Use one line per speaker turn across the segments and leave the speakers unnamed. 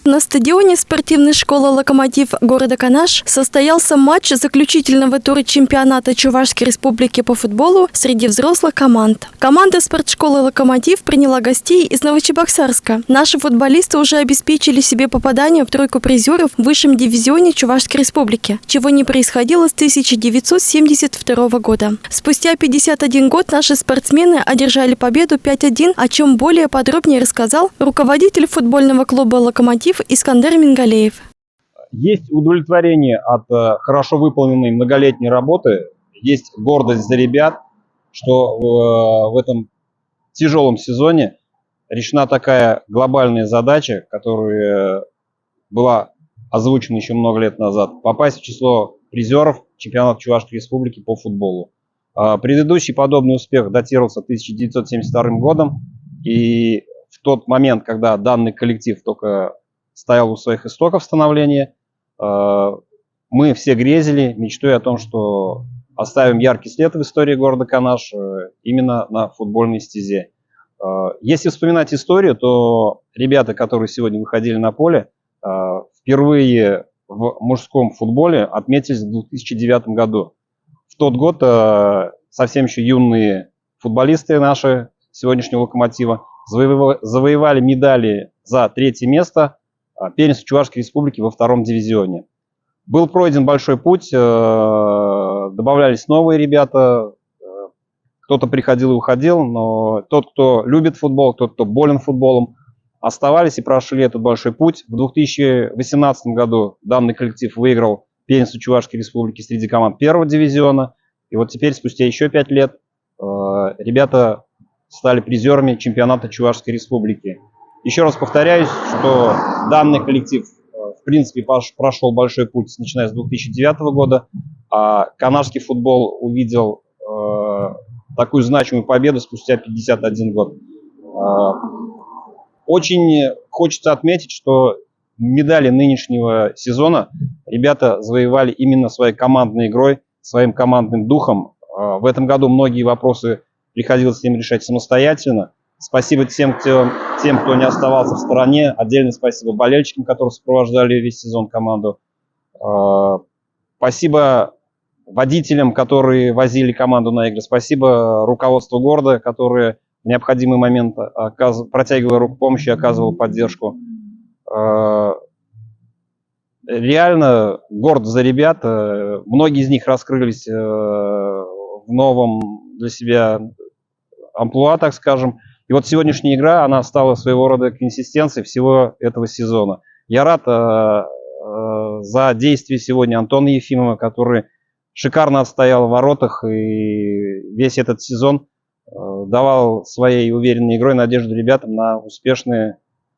На стадионе спортивной школы «Локомотив» города Канаш состоялся матч заключительного тура чемпионата Чувашской республики по футболу среди взрослых команд. Команда спортшколы «Локомотив» приняла гостей из Новочебоксарска. Наши футболисты уже обеспечили себе попадание в тройку призеров в высшем дивизионе Чувашской республики, чего не происходило с 1972 года. Спустя 51 год наши спортсмены одержали победу 5-1, о чем более подробнее рассказал руководитель футбольного клуба «Локомотив» Искандер Мингалеев.
Есть удовлетворение от хорошо выполненной многолетней работы, есть гордость за ребят, что в этом тяжелом сезоне решена такая глобальная задача, которая была озвучена еще много лет назад, попасть в число призеров чемпионата Чувашской республики по футболу. Предыдущий подобный успех датировался 1972 годом, и в тот момент, когда данный коллектив только стоял у своих истоков становления, мы все грезили мечтой о том, что оставим яркий след в истории города Канаш именно на футбольной стезе. Если вспоминать историю, то ребята, которые сегодня выходили на поле, впервые в мужском футболе отметились в 2009 году. В тот год совсем еще юные футболисты наши сегодняшнего «Локомотива завоевали медали за 3-е место первенства Чувашской республики во 2-м дивизионе. Был пройден большой путь, добавлялись новые ребята, кто-то приходил и уходил, но тот, кто любит футбол, тот, кто болен футболом, оставались и прошли этот большой путь. В 2018 году данный коллектив выиграл первенство Чувашской республики среди команд 1-го дивизиона. И вот теперь, спустя еще 5 лет, ребята стали призерами чемпионата Чувашской республики. Еще раз повторяюсь, что данный коллектив, в принципе, прошел большой путь, начиная с 2009 года, а канашский футбол увидел такую значимую победу спустя 51 год. Очень хочется отметить, что медали нынешнего сезона ребята завоевали именно своей командной игрой, своим командным духом. В этом году многие вопросы приходилось им решать самостоятельно. Спасибо тем, кто не оставался в стороне. Отдельное спасибо болельщикам, которые сопровождали весь сезон команду. Спасибо водителям, которые возили команду на игры. Спасибо руководству города, которое в необходимый момент протягивало руку помощи и оказывало поддержку. Реально горд за ребят. Многие из них раскрылись в новом для себя амплуа, так скажем. И вот сегодняшняя игра, она стала своего рода консистенцией всего этого сезона. Я рад за действия сегодня Антона Ефимова, который шикарно отстоял в воротах и весь этот сезон давал своей уверенной игрой надежду ребятам на успешный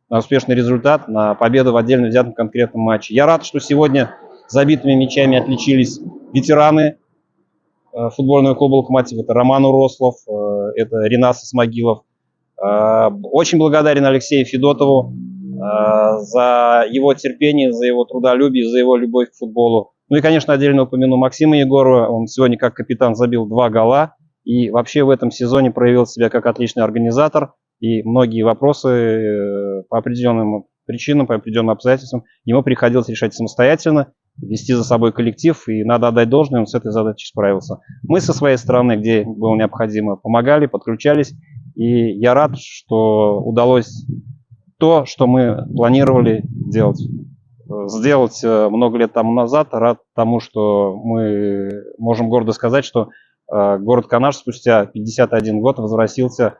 результат, на победу в отдельно взятом конкретном матче. Я рад, что сегодня забитыми мячами отличились ветераны футбольного клуба «Локомотив». Это Роман Урослов, это Ринас Исмагилов. Очень благодарен Алексею Федотову за его терпение, за его трудолюбие, за его любовь к футболу. Ну и, конечно, отдельно упомяну Максима Егорова. Он сегодня как капитан забил 2 гола и вообще в этом сезоне проявил себя как отличный организатор. И многие вопросы по определенным причинам, по определенным обстоятельствам ему приходилось решать самостоятельно, вести за собой коллектив. И надо отдать должное, он с этой задачей справился. Мы со своей стороны, где было необходимо, помогали, подключались. И я рад, что удалось то, что мы планировали сделать много лет тому назад. Рад тому, что мы можем гордо сказать, что город Канаш спустя 51 год возвратился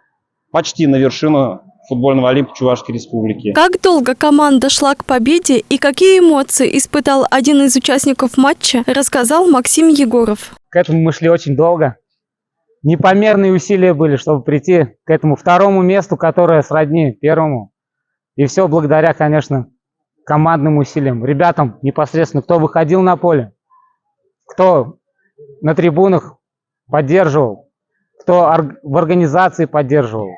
почти на вершину футбольного олимпа Чувашской республики.
Как долго команда шла к победе и какие эмоции испытал один из участников матча, рассказал Максим Егоров.
К этому мы шли очень долго. Непомерные усилия были, чтобы прийти к этому 2-му месту, которое сродни 1-му. И все благодаря, конечно, командным усилиям. Ребятам непосредственно, кто выходил на поле, кто на трибунах поддерживал, кто в организации поддерживал.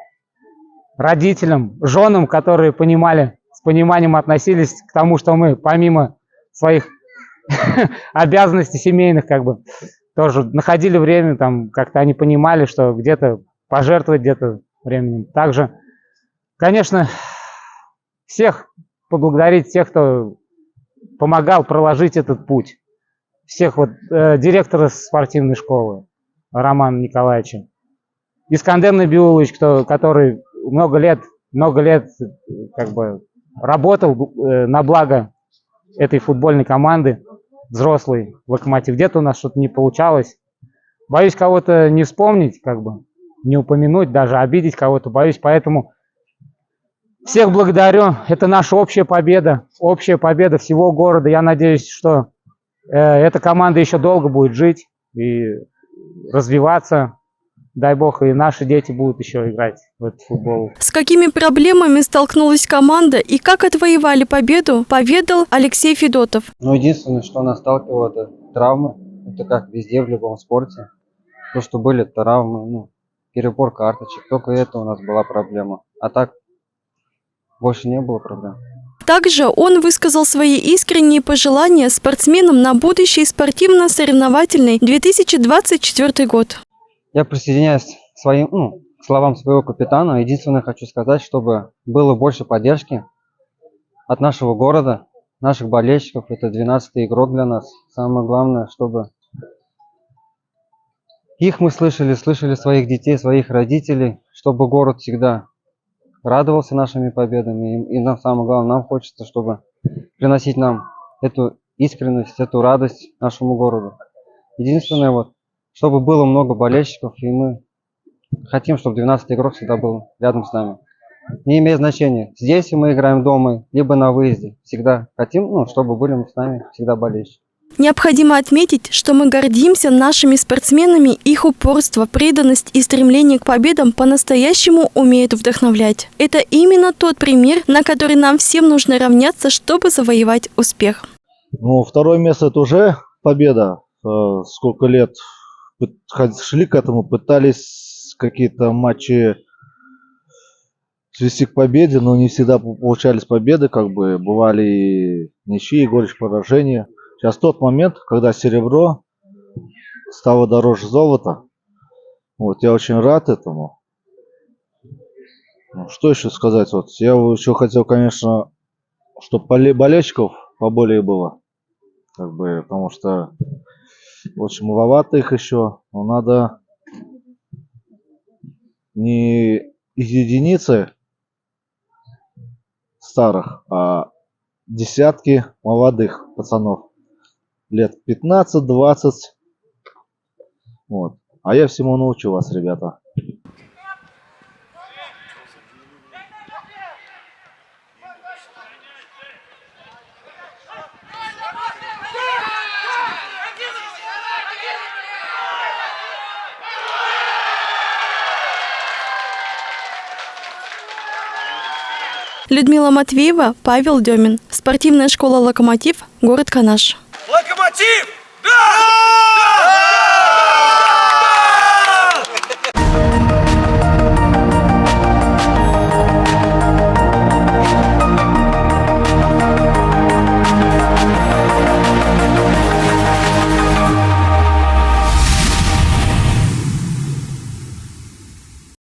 Родителям, женам, которые понимали, с пониманием относились к тому, что мы помимо своих обязанностей семейных, тоже находили время, как-то они понимали, что где-то пожертвовать, где-то временем. Также, конечно, всех поблагодарить тех, кто помогал проложить этот путь. Всех вот директора спортивной школы Романа Николаевича, Искандер Набиулович, который много лет как бы работал на благо этой футбольной команды, взрослый Локомотив. Где-то у нас что-то не получалось. Боюсь кого-то не вспомнить, как бы, не упомянуть, даже обидеть кого-то боюсь, поэтому всех благодарю. Это наша общая победа всего города. Я надеюсь, что эта команда еще долго будет жить и развиваться. Дай бог, и наши дети будут еще играть в этот футбол.
С какими проблемами столкнулась команда и как отвоевали победу, поведал Алексей Федотов.
Но единственное, что нас сталкивало, это травмы. Это как везде, в любом спорте. То, что были травмы, перебор карточек. Только это у нас была проблема. А так больше не было проблем.
Также он высказал свои искренние пожелания спортсменам на будущий спортивно-соревновательный 2024 год.
Я присоединяюсь к словам своего капитана. Единственное, хочу сказать, чтобы было больше поддержки от нашего города, наших болельщиков. Это 12-й игрок для нас. Самое главное, чтобы их мы слышали своих детей, своих родителей, чтобы город всегда радовался нашими победами. И нам самое главное, нам хочется, чтобы приносить нам эту искренность, эту радость нашему городу. Единственное, чтобы было много болельщиков, и мы хотим, чтобы 12-й игрок всегда был рядом с нами. Не имеет значения, здесь мы играем дома, либо на выезде. Всегда хотим, чтобы были с нами всегда болельщики.
Необходимо отметить, что мы гордимся нашими спортсменами, их упорство, преданность и стремление к победам по-настоящему умеют вдохновлять. Это именно тот пример, на который нам всем нужно равняться, чтобы завоевать успех.
Второе место – это уже победа. Сколько лет шли к этому, пытались какие-то матчи свести к победе, но не всегда получались победы, бывали и ничьи, и горечь поражения. Сейчас тот момент, когда серебро стало дороже золота. Я очень рад этому. Что еще сказать? Я еще хотел, конечно, чтобы болельщиков поболее было. Потому что очень маловато их еще. Но надо не из единицы старых, а десятки молодых пацанов. Лет 15-20. А я всему научу вас, ребята.
Людмила Матвеева, Павел Демин. Спортивная школа «Локомотив», город Канаш.
Локомотив! Да! Да!